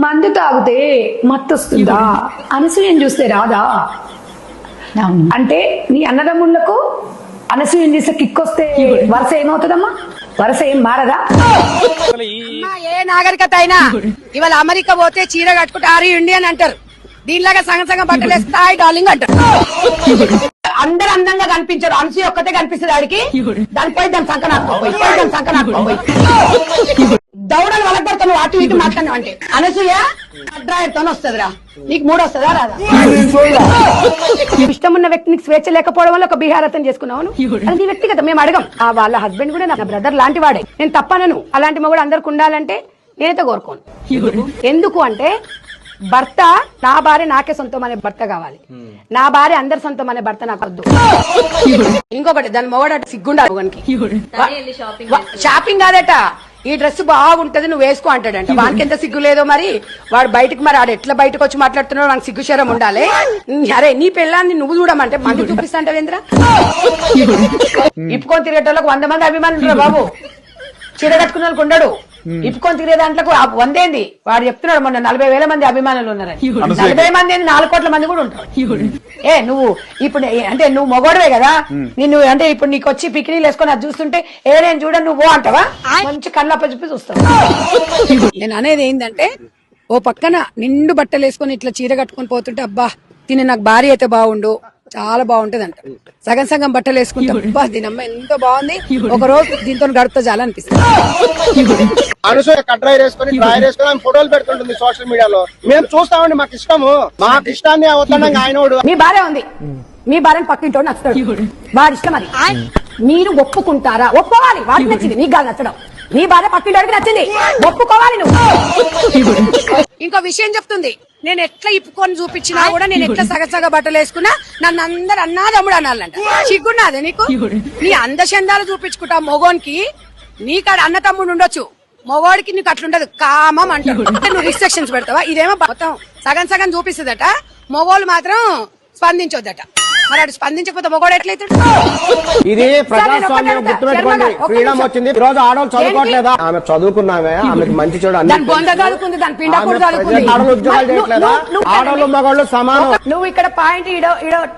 మందు తాగితే మత్తు వస్తుందా? అనసూయని చూస్తే రాదా? అంటే నీ అన్నదమ్ముళ్లకు అనసూయని చూస్తే కిక్ వస్తే వరుస ఏమవుతుందమ్మా? వరుస ఏం మారదా? ఏ నాగరికత అయినా ఇవాళ అమెరికా పోతే చీర కట్టుకుంటే ఆర్ ఇండియన్ అంటారు. దీనిలాగా సగం సగం బట్టలు వేస్తాయి డార్లింగ్ అంటారు. అందరు అందంగా కనిపించారు, అనసూయ ఒక్కతే కనిపిస్తుంది ఆడికి. దానిపై దాని సంకనాకపోయి దౌడలు వలగొడతా నువ్వు అటు ఇటు మాట్లాడినావు అంటే. అనసూయ అడ్రాయర్తో వస్తుందిరా, నీకు మూడు వస్తుందా రాదా? ఇష్టం ఉన్న వ్యక్తికి స్వేచ్ఛ లేకపోవడం వల్ల ఒక బీహారతం చేసుకున్నావు. అది వ్యక్తిగత, మేము అడగం. వాళ్ళ హస్బెండ్ కూడా నా బ్రదర్ లాంటి వాడే, నేను తప్పనను. అలాంటి మగవాడు అందరికి ఉండాలంటే నేనైతే కోరుకోను. ఎందుకు అంటే భర్త నా భార్య నాకే సొంతం అనే భర్త కావాలి, నా భార్య అందరి సొంతం అనే భర్త నాకు వద్దు. ఇంకొకటి దాని మొగడు సిగ్గుండాలి. షాపింగ్ కాదట, ఈ డ్రెస్ బాగుంటది నువ్వు వేసుకో అంటాడంట. వానికి ఎంత సిగ్గు లేదో మరి. వాడు బయటకు మరి ఆడు ఎట్లా బయటకు వచ్చి మాట్లాడుతున్నాడు, నాకు సిగ్గు శరం ఉండాలి. అరే నీ పెళ్ళాన్ని నువ్వు చూడమంటే మంది చూపిస్తా అంటే ఏంద్రా? ఇప్పుకొని తిరిగేటోళ్ళకి 100 మంది అభిమానులు బాబు. చీర కట్టుకున్న వాళ్ళకి ఉండడు. ఇప్పుకొని తిరిగే దాంట్లో 100 ఏంది వాడు చెప్తున్నాడు. మొన్న 40,000 మంది అభిమానులు ఉన్నారని. 40 మంది ఏంది, 4 కోట్ల మంది కూడా ఉంటారు. నువ్వు ఇప్పుడు అంటే నువ్వు మొగోడవే కదా, నిన్ను అంటే ఇప్పుడు నీకు వచ్చి పిక్నీలు వేసుకొని అది చూస్తుంటే నేను చూడను నువ్వు అంటావా? మంచి కళ్ళప్ప చెప్పి చూస్తావు. నేను అనేది ఏంటంటే ఓ పక్కన నిండు బట్టలు వేసుకొని ఇట్లా చీర కట్టుకొని పోతుంటే అబ్బా తిని నాకు భార్య అయితే బాగుండు, చాలా బాగుంటది అంట. సగం సగం బట్టలు వేసుకుంటే అబ్బా దీనమ్మ ఎంతో బాగుంది, ఒక రోజు దీంతో గడుపుతా చాలా అనిపిస్తుంది. అనసూయ కట్రాయర్ వేసుకొని డ్రాయర్ వేసుకొని ఆమె ఫోటోలు పెడుతుంటుంది సోషల్ మీడియాలో. మేము చూస్తామండి, మాకు ఇష్టము. మాకు ఇష్టాన్ని అవతలంగా ఆయన మీ భార్య ఉంది, మీ భార్యను పక్కింటో నచ్చుతాడు, వాడి ఇష్టం అది. మీరు ఒప్పుకుంటారా? ఒప్పుకోవాలి. వాడికి నచ్చింది, నీకు కాదు నచ్చడం. నీ భార్య పక్కింటోడికి నచ్చింది, ఒప్పుకోవాలి నువ్వు. ఇంకో విషయం చెప్తుంది, నేను ఎట్లా ఇప్పుకొని చూపించినా కూడా, నేను ఎట్లా సగసగ బట్టలు వేసుకున్నా నన్ను అందరు అన్నాదమ్ముడు అనాలంట. సిగ్గున్నాదే నీకు? నీ అందచందాలు చూపించుకుంటా మొగోనికి. నీకాడ అన్న తమ్ముడు ఉండొచ్చు, మొగోడికి నీకు అట్లుంటది, కామం అంటాడు. నువ్వు రిస్ట్రిక్షన్స్ పెడతావా? ఇదేమో మొత్తం సగం సగం చూపిస్తుందట, మొగోళ్ళు మాత్రం స్పందించొద్దట. మరి అటు స్పందించకపోతే మొగోడు ఎట్లయితాడు? ఇది ప్రజాస్వామ్యం, గుర్తుపెట్టుకోండి. ఫ్రీడమ్ వచ్చింది, ఈ రోజు ఆడవాళ్ళు చదువుకోవట్లేదా? ఆమె చదువుకున్నామే, ఆమెకి మంచి చెడు చదువుకుంది, దాని పిండ కూడా చదువుకుంది. ఉద్యోగాలు చేయట్లేదా? ఆడవాళ్ళు మగవాళ్ళు సమానం. నువ్వు ఇక్కడ పాయింట్ ఈడో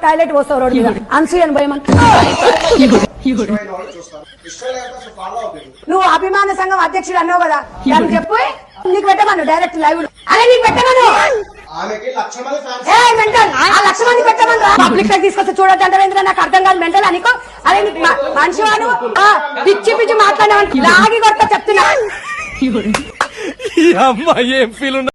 టాయిలెట్ పోస్తావు రోడ్డు మీద, అనసూయని భయమంత. నువ్వు అభిమాన సంఘం అధ్యక్షుడు అన్నావు కదా, దానికి చెప్పు. నీకు పెట్టమను డైరెక్ట్ లైవ్. అరే నీకు పెట్టమను, లక్ష మంది పెట్టమను. పబ్లిక్ గా తీసుకొస్తే చూడొద్దు అంటే నాకు అర్థం కాదు. మెంటల్ అనుకో. అరే నీకు మనిషి వాడు పిచ్చి పిచ్చి మాట్లాడమని లాగి కొడతా చెప్తున్నా.